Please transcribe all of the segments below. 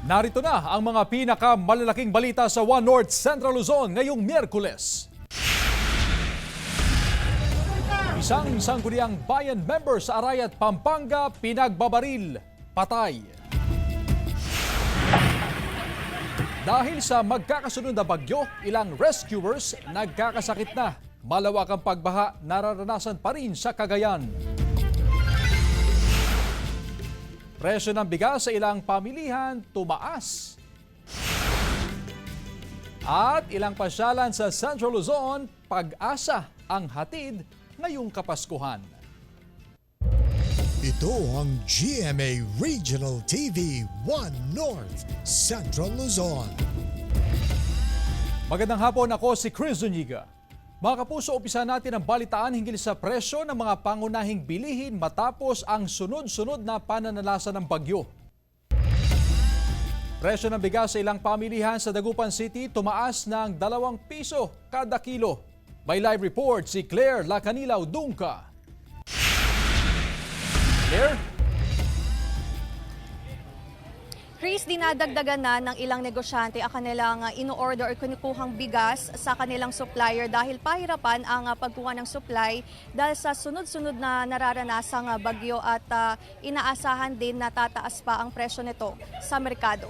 Narito na ang mga pinakamalalaking balita sa One North Central Luzon ngayong Miyerkules. Isang sangguniang bayan member sa Arayat, Pampanga, pinagbabaril, patay. Dahil sa magkakasunod na bagyo, ilang rescuers nagkakasakit na. Malawakang pagbaha nararanasan pa rin sa Cagayan. Presyo ng bigas sa ilang pamilihan tumaas. At ilang pasyalan sa Central Luzon, pag-asa ang hatid ngayong Kapaskuhan. Ito ang GMA Regional TV 1 North Central Luzon. Magandang hapon, ako si Chris Zuniga. Mga kapuso, umpisa natin ang balitaan hinggil sa presyo ng mga pangunahing bilihin matapos ang sunod-sunod na pananalasa ng bagyo. Presyo ng bigas sa ilang pamilihan sa Dagupan City tumaas ng 2 piso kada kilo. May live report si Claire Lacanilaw Dungka. Claire? Chris, dinadagdagan na ng ilang negosyante ang kanilang ino-order o kinukuhang bigas sa kanilang supplier dahil pahirapan ang pagkuha ng supply dahil sa sunod-sunod na nararanasang bagyo at inaasahan din na tataas pa ang presyo nito sa merkado.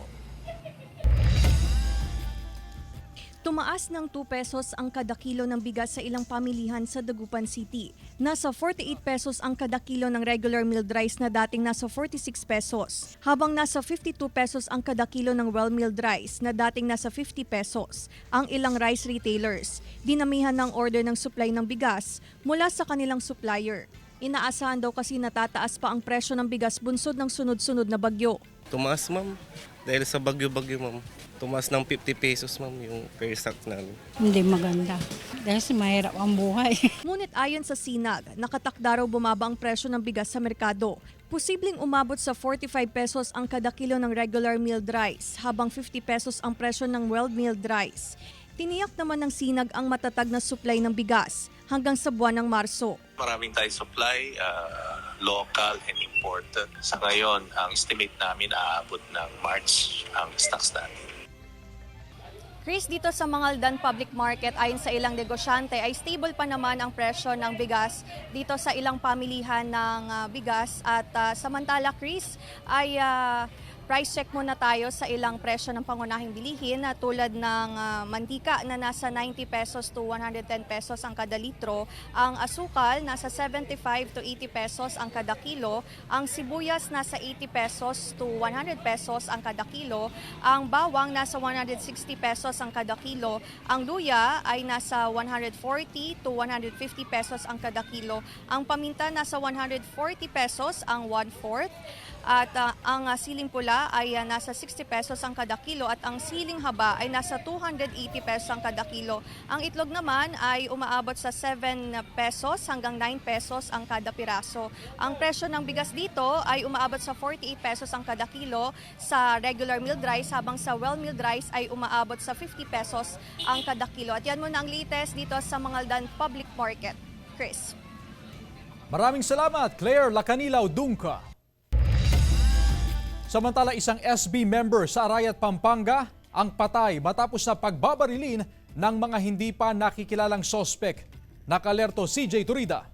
Tumaas ng 2 pesos ang kada kilo ng bigas sa ilang pamilihan sa Dagupan City. Nasa 48 pesos ang kada kilo ng regular milled rice na dating nasa 46 pesos. Habang nasa 52 pesos ang kada kilo ng well-milled rice na dating nasa 50 pesos. Ang ilang rice retailers, dinamihan ng order ng supply ng bigas mula sa kanilang supplier. Inaasahan daw kasi natataas pa ang presyo ng bigas bunsod ng sunod-sunod na bagyo. Tumaas, ma'am. Dahil sa bagyo-bagyo, ma'am. Tumaas ng 50 pesos, ma'am, yung per sack namin. Hindi maganda. Dahil mahirap ang buhay. Ngunit ayon sa Sinag, nakatakda raw bumaba ang presyo ng bigas sa merkado. Posibleng umabot sa 45 pesos ang kada kilo ng regular milled rice, habang 50 pesos ang presyo ng well-milled rice. Tiniyak naman ng Sinag ang matatag na supply ng bigas hanggang sa buwan ng Marso. Maraming tayo supply, local and imported. Sa ngayon, ang estimate namin aabot ng March ang stocks natin. Chris, dito sa Mangaldan Public Market, ayon sa ilang negosyante, ay stable pa naman ang presyo ng bigas dito sa ilang pamilihan ng bigas. At samantala, Chris, ay price check muna tayo sa ilang presyo ng pangunahing bilihin tulad ng mantika na nasa 90 pesos to 110 pesos ang kada litro, ang asukal nasa 75 to 80 pesos ang kada kilo, ang sibuyas nasa 80 pesos to 100 pesos ang kada kilo, ang bawang nasa 160 pesos ang kada kilo, ang luya ay nasa 140 to 150 pesos ang kada kilo, ang paminta nasa 140 pesos ang 1/4, at ang siling pula ay nasa 60 pesos ang kada kilo at ang siling haba ay nasa 280 pesos ang kada kilo. Ang itlog naman ay umaabot sa 7 pesos hanggang 9 pesos ang kada piraso. Ang presyo ng bigas dito ay umaabot sa 48 pesos ang kada kilo sa regular milled rice, habang sa well-milled rice ay umaabot sa 50 pesos ang kada kilo. At yan muna ang latest dito sa Mangaldan Public Market. Chris. Maraming salamat, Claire Lacanilaw Dungka. Samantala, isang SB member sa Arayat, Pampanga ang patay matapos na pagbabarilin ng mga hindi pa nakikilalang sospek. Nakalerto CJ Turida.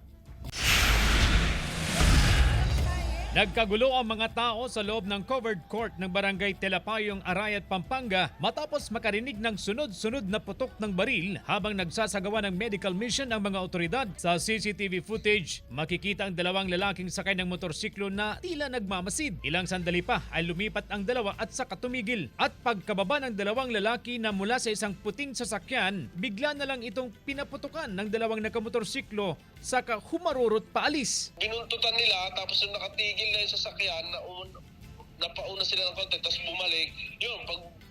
Nagkagulo ang mga tao sa loob ng covered court ng barangay Telapayong, Arayat, Pampanga matapos makarinig ng sunod-sunod na putok ng baril habang nagsasagawa ng medical mission ang mga otoridad. Sa CCTV footage, makikita ang 2 lalaking sakay ng motorsiklo na tila nagmamasid. Ilang sandali pa ay lumipat ang 2 at saka tumigil. At pagkababa ng 2 lalaki na mula sa isang puting sasakyan, bigla na lang itong pinaputukan ng 2 nakamotorsiklo saka humarurot paalis. Binuntutan nila tapos nung nakatigil na yung sasakyan, napauna sila ng konti, tapos bumalik. Yun,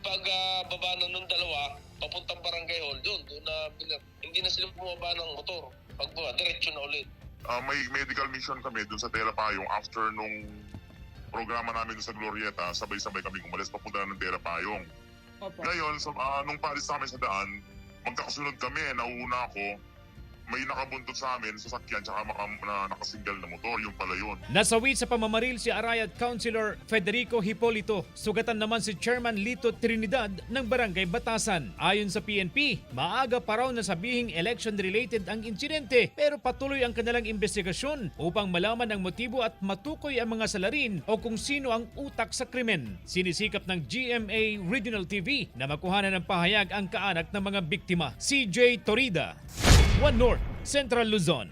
pag baba na nung 2, papuntang barangay hall, doon na hindi na sila bumaba ng motor. Pag diretso na ulit. May medical mission kami doon sa Telapayong after nung programa namin doon sa Glorieta, sabay-sabay kami umalis papunta ng Telapayong. Ngayon, nung paalis namin sa daan, magkakasunod kami, nauuna ako. may nakabuntot sa amin, sasakyan, tsaka nakasingle na motor, yung pala yun. Nasawi sa pamamaril si Arayat Councilor Federico Hipolito. Sugatan naman si Chairman Lito Trinidad ng Barangay Batasan. Ayon sa PNP, maaga pa raw na sabihing election-related ang insidente pero patuloy ang kanilang investigasyon upang malaman ang motibo at matukoy ang mga salarin o kung sino ang utak sa krimen. Sinisikap ng GMA Regional TV na makuhanan ng pahayag ang kaanak ng mga biktima. CJ Torida, One North, Central Luzon.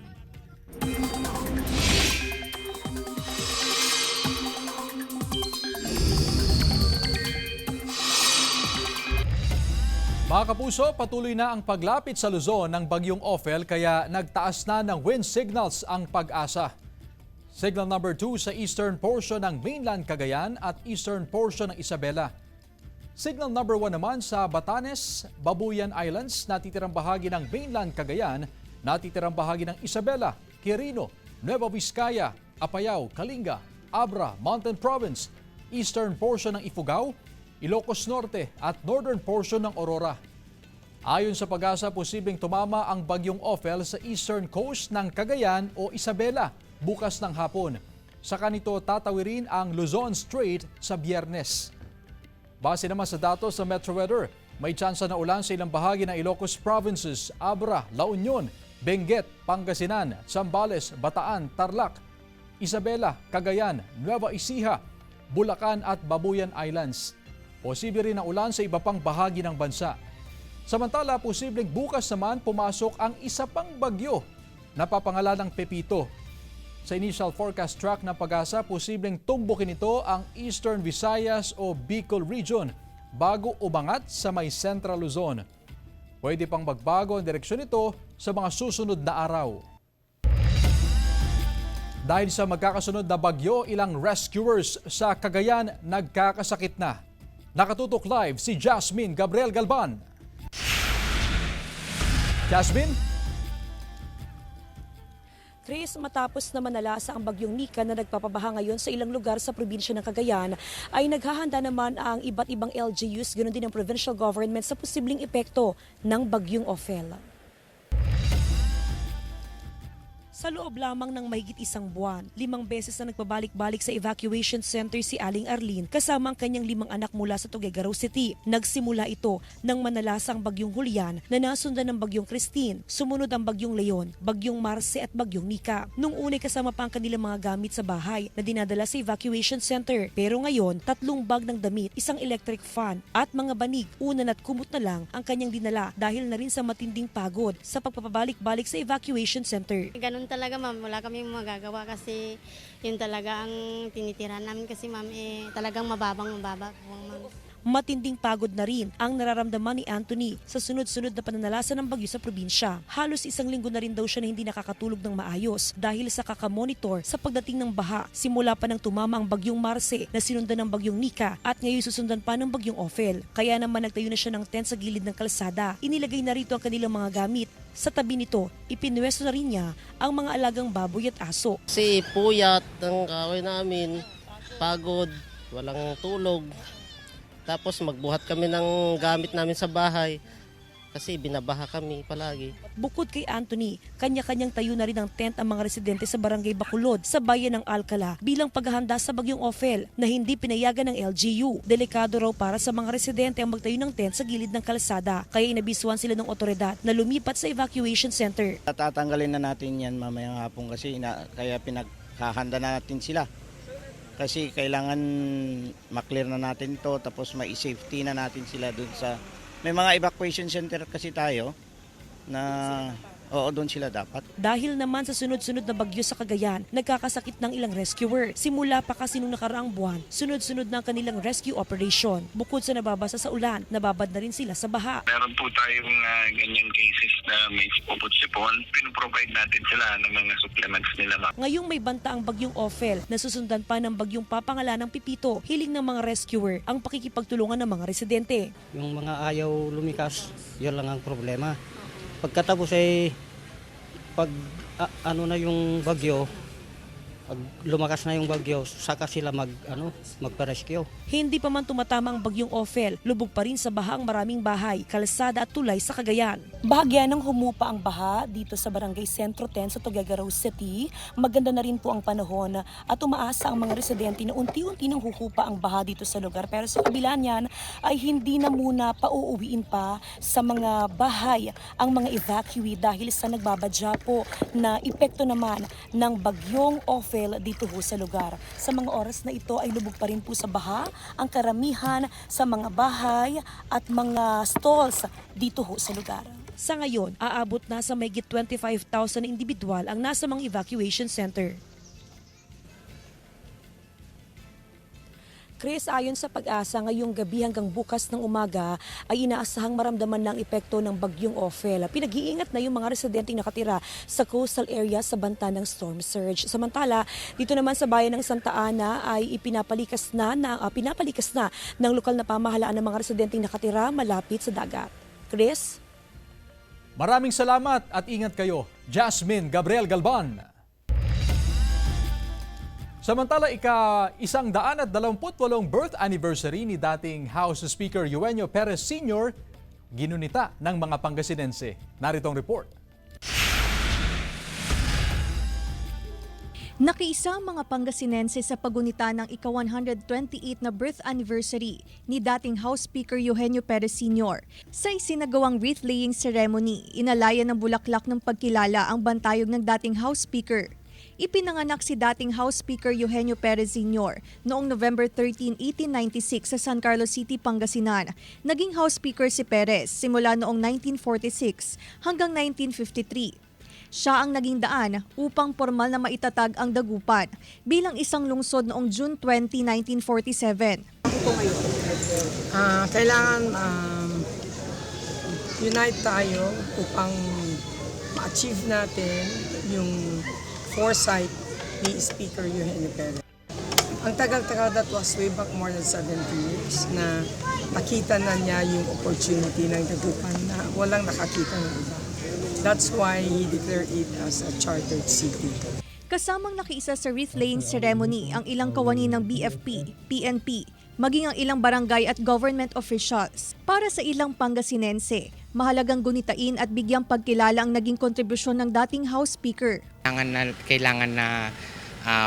Mga kapuso, patuloy na ang paglapit sa Luzon ng bagyong Ophel kaya nagtaas na ng wind signals ang Pag-asa. Signal number 2 sa eastern portion ng mainland Cagayan at eastern portion ng Isabela. Signal number 1 naman sa Batanes, Babuyan Islands, natitirang bahagi ng mainland Cagayan, natitirang bahagi ng Isabela, Quirino, Nueva Vizcaya, Apayao, Kalinga, Abra, Mountain Province, eastern portion ng Ifugao, Ilocos Norte at northern portion ng Aurora. Ayon sa Pag-asa, posibleng tumama ang bagyong Ophel sa eastern coast ng Cagayan o Isabela bukas ng hapon. Saka nito tatawirin ang Luzon Strait sa Biyernes. Base naman sa datos sa Metro Weather, may tsansa na ulan sa ilang bahagi ng Ilocos Provinces, Abra, La Union, Benguet, Pangasinan, Zambales, Bataan, Tarlac, Isabela, Cagayan, Nueva Ecija, Bulacan at Babuyan Islands. Posible rin ang ulan sa iba pang bahagi ng bansa. Samantala, posibleng bukas naman pumasok ang isa pang bagyo na papangalan ng Pepito. Sa initial forecast track ng Pag-asa, posibleng tumbukin ito ang Eastern Visayas o Bicol region bago umangat sa may Central Luzon. Pwede pang magbago ang direksyon nito sa mga susunod na araw. Dahil sa magkakasunod na bagyo, ilang rescuers sa Cagayan nagkakasakit na. Nakatutok live si Jasmine Gabriel Galban. Jasmine? Chris, matapos na manalasa ang bagyong Nika na nagpapabaha ngayon sa ilang lugar sa probinsya ng Cagayan, ay naghahanda naman ang iba't ibang LGUs, ganoon din ang provincial government sa posibleng epekto ng bagyong Ophel. Sa loob lamang ng mahigit isang buwan, 5 beses na nagpabalik-balik sa evacuation center si Aling Arlene kasama ang kanyang 5 anak mula sa Tuguegarao City. Nagsimula ito nang manalasa ang bagyong Julian na nasundan ng bagyong Christine, sumunod ang bagyong Leon, bagyong Marce at bagyong Nika. Nung unay kasama pa ang kanilang mga gamit sa bahay na dinadala sa evacuation center. Pero ngayon, 3 bag ng damit, 1 electric fan at mga banig, unan at kumot na lang ang kanyang dinala dahil na rin sa matinding pagod sa pagpapabalik-balik sa evacuation center. Ganun talaga ma'am, wala kaming magagawa kasi yun talaga ang tinitirahan namin kasi ma'am talagang mababa po ma'am. Matinding pagod na rin ang nararamdaman ni Anthony sa sunod-sunod na pananalasa ng bagyo sa probinsya. Halos 1 linggo na rin daw siya na hindi nakakatulog ng maayos dahil sa kakamonitor sa pagdating ng baha. Simula pa nang tumama ang bagyong Marce na sinundan ng bagyong Nika at ngayon susundan pa ng bagyong Ophel. Kaya naman nagtayo na siya ng tent sa gilid ng kalsada. Inilagay na rito ang kanilang mga gamit. Sa tabi nito, ipinwesto na rin niya ang mga alagang baboy at aso. Kasi puyat ng kahoy namin, pagod, walang tulog. Tapos magbuhat kami ng gamit namin sa bahay kasi binabaha kami palagi. Bukod kay Anthony, kanya-kanyang tayo na rin ang tent ang mga residente sa Barangay Bacolod sa bayan ng Alcala bilang paghahanda sa bagyong Ophel na hindi pinayagan ng LGU. Delikado raw para sa mga residente ang magtayo ng tent sa gilid ng kalsada. Kaya inabisuan sila ng otoridad na lumipat sa evacuation center. Tatanggalin na natin yan mamayang hapon kasi kaya pinaghahanda na natin sila. Kasi kailangan maklear na natin to tapos mai-safety na natin sila dun sa... May mga evacuation center kasi tayo na doon sila dapat. Dahil naman sa sunod-sunod na bagyo sa Cagayan, nagkakasakit ng ilang rescuer. Simula pa kasi nung nakaraang buwan, sunod-sunod na ang kanilang rescue operation. Bukod sa nababasa sa ulan, nababad na rin sila sa baha. Meron po tayong ganyang cases na may sipon. Pinoprovide natin sila ng mga supplements nila. Ngayong may banta ang bagyong Ophel na susundan pa ng bagyong papangalan ng Pipito, hiling ng mga rescuer ang pakikipagtulungan ng mga residente. Yung mga ayaw lumikas, yun lang ang problema. Pagkatapos ay pag ano na yung bagyo, Pag lumakas na yung bagyo, saka sila magpa-rescue. Hindi pa man tumatama ang bagyong Ophel, lubog pa rin sa baha ang maraming bahay, kalsada at tulay sa Cagayan. Bahagya nang humupa ang baha dito sa Barangay Sentro 10 sa Tuguegarao City. Maganda na rin po ang panahon at umaasa ang mga residente na unti-unti nang huhupa ang baha dito sa lugar. Pero sa kabila niyan ay hindi na muna pauuwiin pa sa mga bahay ang mga evacuee dahil sa nagbabadya po na epekto naman ng bagyong Ophel dito ho sa lugar. Sa mga oras na ito ay lubog pa rin po sa baha ang karamihan sa mga bahay at mga stalls dito ho sa lugar. Sa ngayon, aabot na sa mahigit 25,000 individual ang nasa mga evacuation center. Chris, ayon sa Pag-asa, ngayong gabi hanggang bukas ng umaga ay inaasahang maramdaman ng epekto ng bagyong Ophel. Pinag-iingat na yung mga residenteng nakatira sa coastal area sa banta ng storm surge. Samantala, dito naman sa bayan ng Santa Ana ay pinapalikas na ng lokal na pamahalaan ng mga residenteng nakatira malapit sa dagat. Chris? Maraming salamat at ingat kayo. Jasmine Gabriel Galban. Samantala, ika-128 birth anniversary ni dating House Speaker Eugenio Perez Sr. ginunita ng mga Pangasinense. Narito ang report. Nakiisa ang mga Pangasinense sa pagunita ng ika-128 na birth anniversary ni dating House Speaker Eugenio Perez Sr. Sa isinagawang wreath-laying ceremony, inalayan ng bulaklak ng pagkilala ang bantayog ng dating House Speaker. Ipinanganak si dating House Speaker Eugenio Perez Sr. noong November 13, 1896 sa San Carlos City, Pangasinan. Naging House Speaker si Perez simula noong 1946 hanggang 1953. Siya ang naging daan upang formal na maitatag ang Dagupan bilang isang lungsod noong June 20, 1947. Kailangan unite tayo upang ma-achieve natin yung foresight ni Speaker Eugenio Perez. Ang tagal-tagal, that was way back more than 70 years na nakita na niya yung opportunity ng Dagupan na walang nakakita ng iba. That's why he declared it as a chartered city. Kasamang nakiisa sa wreath-laying ceremony ang ilang kawani ng BFP, PNP, maging ang ilang barangay at government officials. Para sa ilang Pangasinense, mahalagang gunitain at bigyang pagkilala ang naging kontribusyon ng dating House Speaker. Kailangan na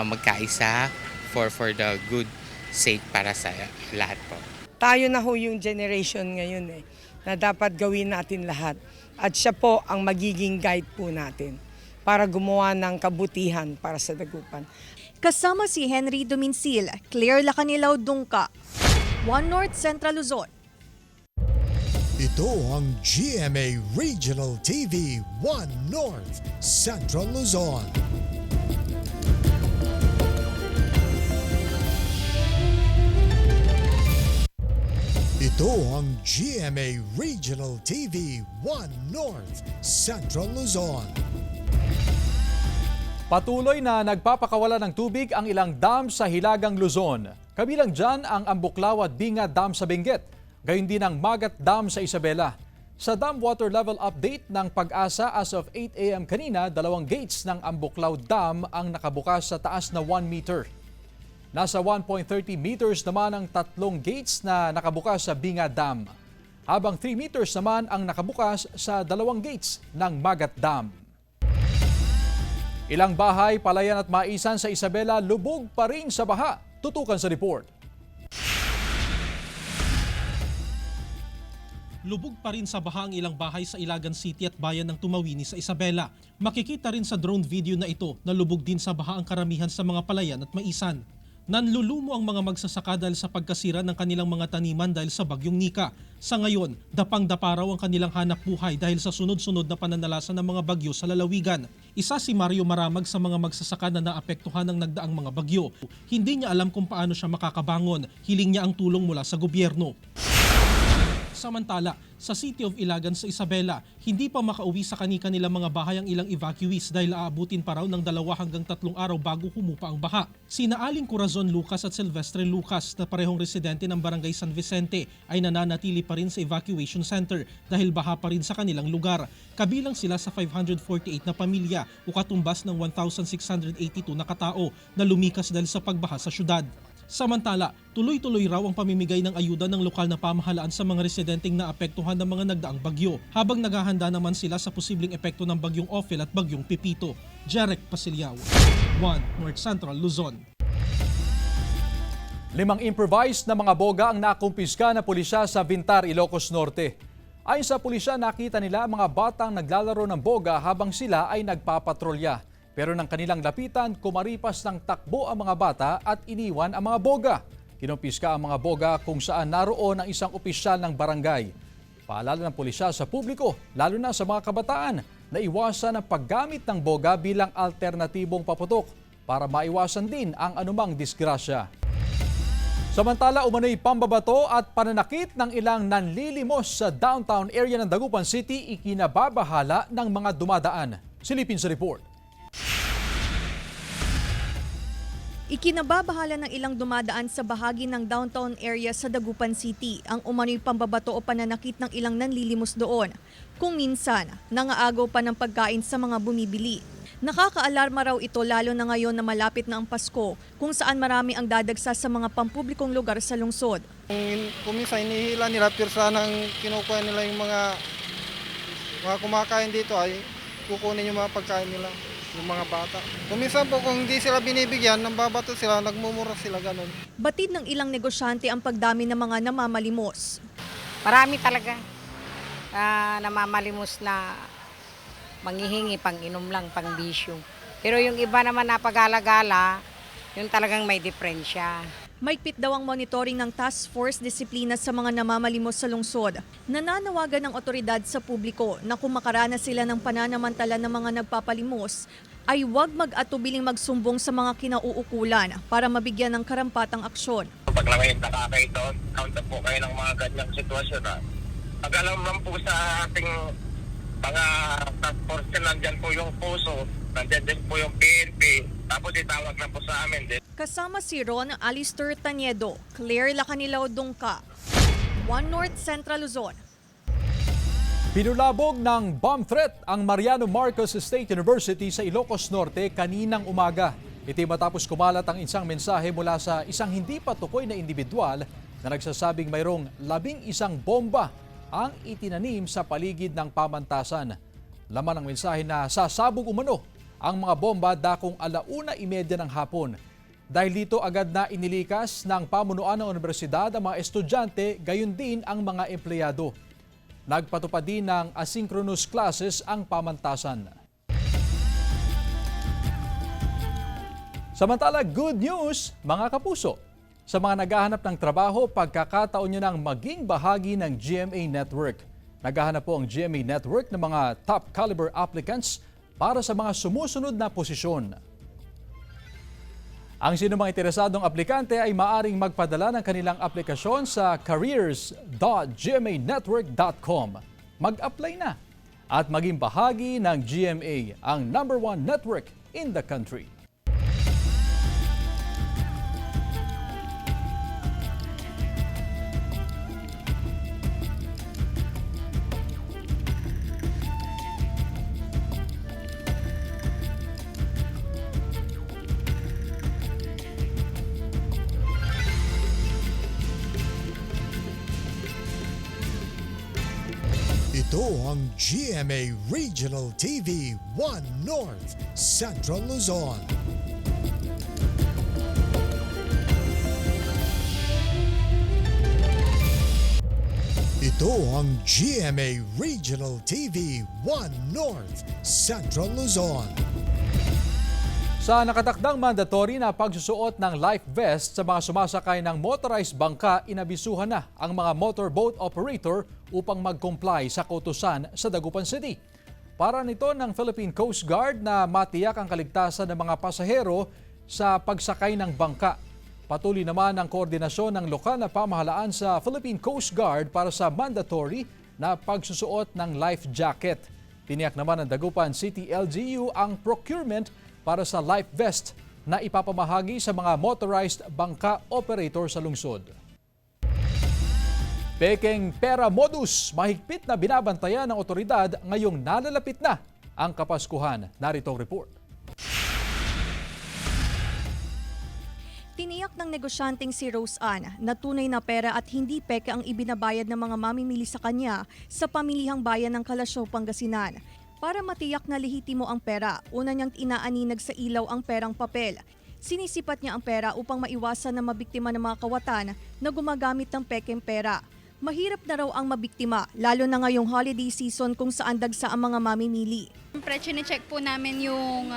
magkaisa for the good sake para sa lahat po. Tayo na ho yung generation ngayon na dapat gawin natin lahat. At siya po ang magiging guide po natin para gumawa ng kabutihan para sa Dagupan. Kasama si Henry Dominsil, Claire Lacanilaw Dungka, One North Central Luzon. Ito ang GMA Regional TV 1 North Central Luzon. Ito ang GMA Regional TV 1 North Central Luzon. Patuloy na nagpapakawala ng tubig ang ilang dam sa Hilagang Luzon. Kabilang dyan ang Ambuklaw at Binga Dam sa Benguet. Gayon din ang Magat Dam sa Isabela. Sa dam water level update ng Pag-asa as of 8 a.m. kanina, 2 gates ng Ambuklaw Dam ang nakabukas sa taas na 1 meter. Nasa 1.30 meters naman ang 3 gates na nakabukas sa Binga Dam. Habang 3 meters naman ang nakabukas sa 2 gates ng Magat Dam. Ilang bahay, palayan at maisan sa Isabela lubog pa rin sa baha. Tutukan sa report. Lubog pa rin sa baha ang ilang bahay sa Ilagan City at bayan ng Tumawini sa Isabela. Makikita rin sa drone video na ito na lubog din sa baha ang karamihan sa mga palayan at maisan. Nanlulumo ang mga magsasaka dahil sa pagkasira ng kanilang mga taniman dahil sa bagyong Nika. Sa ngayon, dapang-dapa raw ang kanilang hanap buhay dahil sa sunod-sunod na pananalasan ng mga bagyo sa lalawigan. Isa si Mario Maramag sa mga magsasaka na naapektuhan ng nagdaang mga bagyo. Hindi niya alam kung paano siya makakabangon. Hiling niya ang tulong mula sa gobyerno. Samantala, sa City of Ilagan sa Isabela, hindi pa makauwi sa kani-kanilang mga bahay ang ilang evacuees dahil aabutin pa raw ng 2 hanggang 3 araw bago humupa ang baha. Sina Aling Corazon Lucas at Silvestre Lucas na parehong residente ng Barangay San Vicente ay nananatili pa rin sa evacuation center dahil baha pa rin sa kanilang lugar. Kabilang sila sa 548 na pamilya o katumbas ng 1,682 na katao na lumikas dahil sa pagbaha sa syudad. Samantala, tuloy-tuloy raw ang pamimigay ng ayuda ng lokal na pamahalaan sa mga residenteng naapektuhan ng mga nagdaang bagyo, habang naghahanda naman sila sa posibleng epekto ng bagyong Ophel at bagyong Pipito. Jeric Pasiliao, 1 North Central Luzon. 5 improvised na mga boga ang nakumpiska na pulisya sa Vintar, Ilocos Norte. Ayon sa pulisya, nakita nila mga batang naglalaro ng boga habang sila ay nagpapatrolya. Pero nang kanilang lapitan, kumaripas ng takbo ang mga bata at iniwan ang mga boga. Kinumpiska ang mga boga kung saan naroon ang isang opisyal ng barangay. Paalala ng pulisya sa publiko, lalo na sa mga kabataan, na iwasan ang paggamit ng boga bilang alternatibong paputok para maiwasan din ang anumang disgrasya. Samantala, umano'y pambabato at pananakit ng ilang nanlilimos sa downtown area ng Dagupan City ikinababahala ng mga dumadaan. Silipin sa report. Ikinababahala ng ilang dumadaan sa bahagi ng downtown area sa Dagupan City ang umano'y pambabato o pananakit ng ilang nanlilimos doon. Kung minsan, nangaagaw pa ng pagkain sa mga bumibili. Nakakaalarma raw ito lalo na ngayon na malapit na ang Pasko, kung saan marami ang dadagsa sa mga pampublikong lugar sa lungsod. Kung minsan inihila nila, pero sanang kinukuha nila yung mga kumakain dito ay kukunin yung mga pagkain nila. Yung mga bata. Kung minsan po kung hindi sila binibigyan, nambabato sila, nagmumura sila ganun. Batid ng ilang negosyante ang pagdami ng mga namamalimos. Marami talaga namamalimos na manghihingi, pang inom lang, pang bisyo. Pero yung iba naman na pag-alagala, yung talagang may diferensya. Maigpit daw ang monitoring ng Task Force Disiplina sa mga namamalimos sa lungsod. Nananawagan ng otoridad sa publiko na kung makaranas sila ng pananamantala ng mga nagpapalimos, ay huwag mag-atubiling magsumbong sa mga kinauukulan para mabigyan ng karampatang aksyon. Pag naman nakakaito, count po kayo ng mga ganyang sitwasyon. Pag alam lang po sa ating mga task force, nandyan po yung puso, nandyan din po yung PNP, tapos itawag na po sa amin din. Kasama si Ron Alister Taniedo, Claire Lacanilaw Dungka, 1 North Central Luzon. Pinulabog ng bomb threat ang Mariano Marcos State University sa Ilocos Norte kaninang umaga. Ito matapos kumalat ang isang mensahe mula sa isang hindi patukoy na individual na nagsasabing mayroong 11 bomba ang itinanim sa paligid ng pamantasan. Laman ng mensahe na sasabog umano ang mga bomba dakong 1:30 ng hapon. Dahil dito agad na inilikas ng pamunuan ng universidad ang mga estudyante, gayon din ang mga empleyado. Nagpatupad din ng asynchronous classes ang pamantasan. Samantala, good news mga kapuso! Sa mga naghahanap ng trabaho, pagkakataon nyo nang maging bahagi ng GMA Network. Naghahanap po ang GMA Network ng mga top caliber applicants para sa mga sumusunod na posisyon. Ang sinumang interesadong aplikante ay maaring magpadala ng kanilang aplikasyon sa careers.gmanetwork.com. Mag-apply na at maging bahagi ng GMA, ang #1 network in the country. Ito ang GMA Regional TV 1 North Central Luzon. Ito ang GMA Regional TV 1 North Central Luzon. Sa nakatakdang mandatory na pagsusuot ng life vest sa mga sumasakay ng motorized bangka, inabisuhan na ang mga motorboat operator upang mag-comply sa kautusan sa Dagupan City. Para nito ng Philippine Coast Guard na matiyak ang kaligtasan ng mga pasahero sa pagsakay ng bangka. Patuloy naman ang koordinasyon ng lokal na pamahalaan sa Philippine Coast Guard para sa mandatory na pagsusuot ng life jacket. Tiniyak naman ng Dagupan City LGU ang procurement para sa life vest na ipapamahagi sa mga motorized bangka operator sa lungsod. Pekeng pera modus, mahigpit na binabantayan ng otoridad ngayong nalalapit na ang Kapaskuhan. Narito ang report. Tiniyak ng negosyanteng si Rose Ann na tunay na pera at hindi peke ang ibinabayad ng mga mamimili sa kanya sa pamilihang bayan ng Kalasyaw, Pangasinan. Para matiyak na lehitimo ang pera, una niyang inaaninag sa ilaw ang perang papel. Sinisipat niya ang pera upang maiwasan na mabiktima ng mga kawatan na gumagamit ng pekeng pera. Mahirap na raw ang mabiktima, lalo na ngayong holiday season kung saan dagsa ang mga mamimili. Siyempre, chine-check po namin yung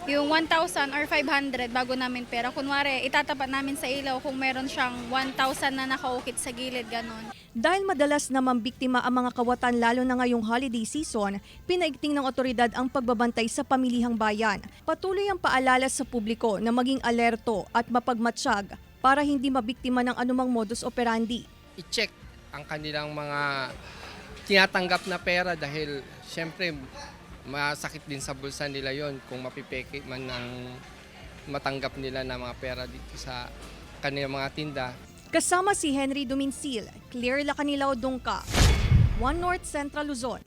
1,000 or 500 bago namin pera. Kunwari, itatapat namin sa ilaw kung meron siyang 1,000 na nakaukit sa gilid, ganon. Dahil madalas na mambiktima ang mga kawatan lalo na ngayong holiday season, pinaigting ng otoridad ang pagbabantay sa pamilihang bayan. Patuloy ang paalala sa publiko na maging alerto at mapagmatsyag para hindi mabiktima ng anumang modus operandi. I-check ang kanilang mga tinatanggap na pera dahil syempre masakit din sa bulsa nila yon kung mapipeke man ng matanggap nila na mga pera dito sa kanilang mga tinda. Kasama si Henry Duminsil, Claire Lacanilao Dungka, One North Central Luzon.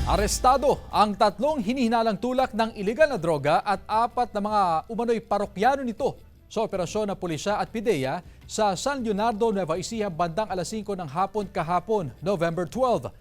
Arestado ang 3 hinihinalang tulak ng ilegal na droga at 4 na mga umano'y parokyano nito sa operasyon ng pulisya at PIDEA sa San Leonardo, Nueva Ecija bandang alas 5 ng hapon kahapon, November 12.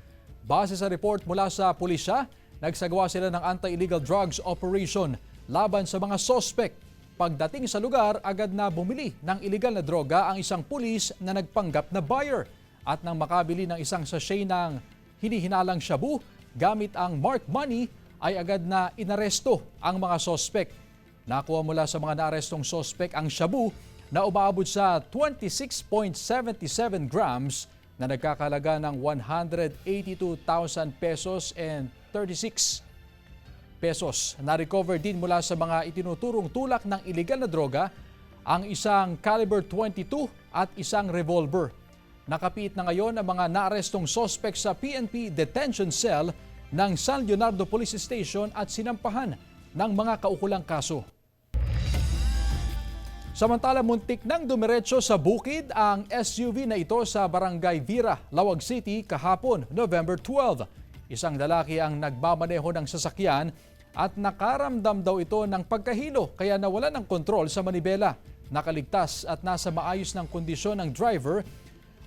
Base sa report mula sa pulisya, nagsagawa sila ng anti-illegal drugs operation laban sa mga sospek. Pagdating sa lugar, agad na bumili ng illegal na droga ang isang pulis na nagpanggap na buyer. At nang makabili ng isang sachet ng hinihinalang shabu gamit ang marked money, ay agad na inaresto ang mga sospek. Nakuha mula sa mga naarestong sospek ang shabu na umaabot sa 26.77 grams na nagkakalaga ng 182,000 pesos and 36 pesos. Na-recover din mula sa mga itinuturong tulak ng illegal na droga ang isang caliber 22 at isang revolver. Nakapiit na ngayon ang mga naarestong sospek sa PNP Detention Cell ng San Leonardo Police Station at sinampahan ng mga kaukulang kaso. Samantala, muntik nang dumiretso sa bukid ang SUV na ito sa Barangay Vira, Lawag City kahapon, November 12. Isang lalaki ang nagmamaneho ng sasakyan at nakaramdam daw ito ng pagkahilo kaya nawala ng kontrol sa manibela. Nakaligtas at nasa maayos ng kondisyon ng driver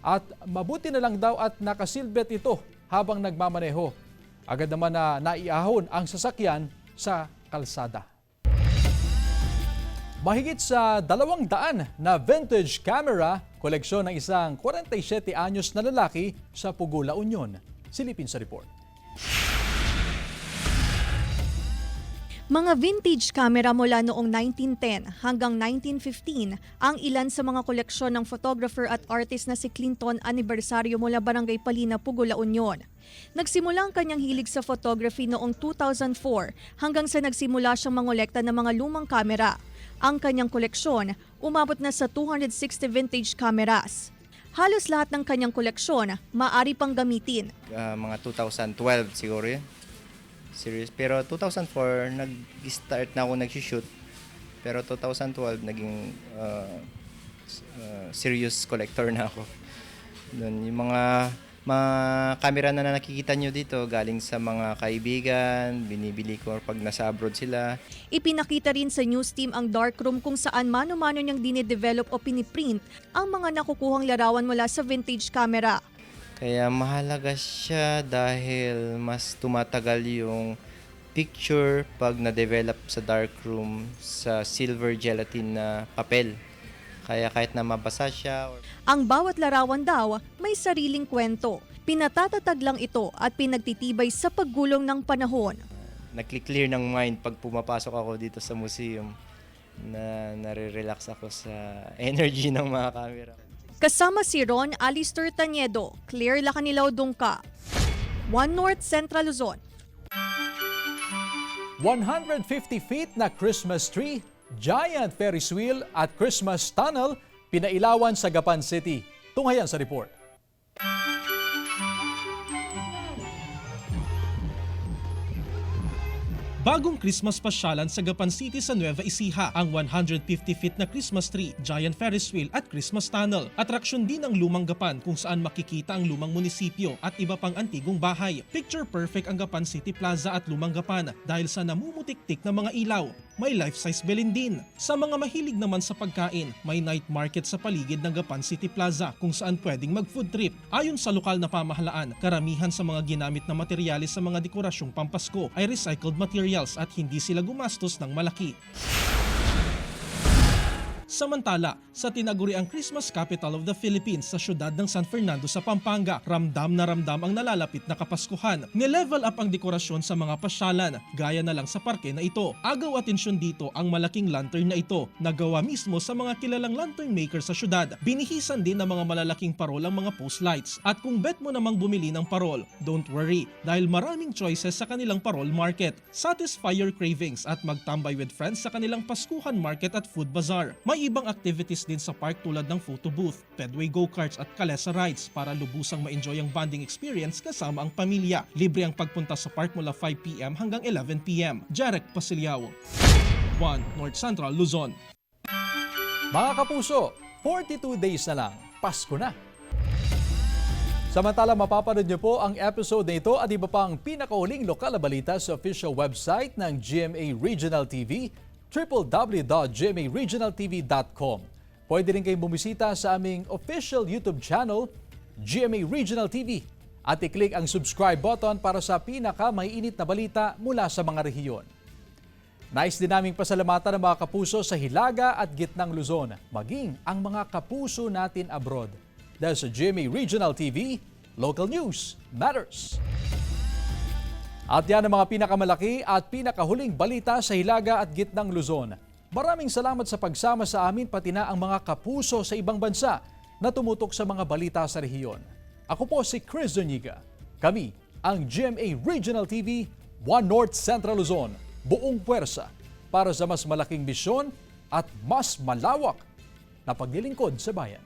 at mabuti na lang daw at nakasilbet ito habang nagmamaneho. Agad naman na naiahon ang sasakyan sa kalsada. Mahigit sa 200 na vintage camera, koleksyon ng isang 47 anyos na lalaki sa Pugo, La Union. Silipin sa report. Mga vintage camera mula noong 1910 hanggang 1915 ang ilan sa mga koleksyon ng photographer at artist na si Clinton Anibersaryo mula Barangay Palina, Pugo, La Union. Nagsimula ang kanyang hilig sa photography noong 2004 hanggang sa nagsimula siyang mangolekta ng mga lumang kamera. Ang kanyang koleksyon umabot na sa 260 vintage cameras. Halos lahat ng kanyang koleksyon maaari pang gamitin. Mga 2012 siguro yun. Serious. Pero 2004, nag-start na ako nag-shoot. Pero 2012, naging serious collector na ako. Doon, yung mga camera na nakikita nyo dito, galing sa mga kaibigan, binibili ko pag nasa abroad sila. Ipinakita rin sa news team ang darkroom kung saan mano-mano niyang dinidevelop o piniprint ang mga nakukuhang larawan mula sa vintage camera. Kaya mahalaga siya dahil mas tumatagal yung picture pag na-develop sa darkroom sa silver gelatin na papel. Kaya kahit na mabasa siya. Ang bawat larawan daw may sariling kwento. Pinatatatag lang ito at pinagtitibay sa paggulong ng panahon. Nagkli-clear ng mind pag pumapasok ako dito sa museum na nare-relax ako sa energy ng mga camera. Kasama si Ron Alister Taniedo, Claire Lacanilao Dungka, One North Central Luzon. 150 feet na Christmas tree, giant Ferris wheel at Christmas tunnel pinailawan sa Gapan City. Tunghayan sa report. Bagong Christmas pasyalan sa Gapan City sa Nueva Ecija ang 150 feet na Christmas tree, giant Ferris wheel at Christmas tunnel. Atraksyon din ang Lumang Gapan kung saan makikita ang lumang munisipyo at iba pang antigong bahay. Picture perfect ang Gapan City Plaza at Lumang Gapan dahil sa namumutik-tik na mga ilaw. May life-size Belin din. Sa mga mahilig naman sa pagkain, may night market sa paligid ng Gapan City Plaza kung saan pwedeng mag-food trip. Ayon sa lokal na pamahalaan, karamihan sa mga ginamit na materyales sa mga dekorasyong Pampasko ay recycled materials at hindi sila gumastos ng malaki. Samantala, sa tinaguriang Christmas capital of the Philippines sa syudad ng San Fernando sa Pampanga, ramdam na ramdam ang nalalapit na Kapaskuhan. Nilevel up ang dekorasyon sa mga pasyalan, gaya na lang sa parke na ito. Agaw atensyon dito ang malaking lantern na ito, nagawa mismo sa mga kilalang lantern maker sa syudad. Binihisan din ng mga malalaking parol ang mga post lights. At kung bet mo namang bumili ng parol, don't worry, dahil maraming choices sa kanilang parol market. Satisfy your cravings at magtambay with friends sa kanilang Paskuhan market at food bazaar. May ibang activities din sa park tulad ng photo booth, pedway go-karts at kalesa rides para lubusang ma-enjoy ang bonding experience kasama ang pamilya. Libre ang pagpunta sa park mula 5 p.m. hanggang 11 p.m. Jarek Pasiliao, 1 North Central, Luzon. Mga kapuso, 42 days na lang, Pasko na. Samantala, mapapanood niyo po ang episode na ito at iba pang pinakahuling lokal na balita sa official website ng GMA Regional TV, www.gmaregionaltv.com. Pwede rin kayong bumisita sa aming official YouTube channel, GMA Regional TV, at i-click ang subscribe button para sa pinaka-maiinit na balita mula sa mga rehiyon. Nais din naming pasalamatan ng mga kapuso sa Hilaga at Gitnang Luzon, maging ang mga kapuso natin abroad. Dahil sa GMA Regional TV, local news matters. At yan ang mga pinakamalaki at pinakahuling balita sa Hilaga at Gitnang Luzon. Maraming salamat sa pagsama sa amin pati na ang mga kapuso sa ibang bansa na tumutok sa mga balita sa rehiyon. Ako po si Chris Zuniga. Kami ang GMA Regional TV, 1 North Central Luzon. Buong puwersa para sa mas malaking misyon at mas malawak na paglilingkod sa bayan.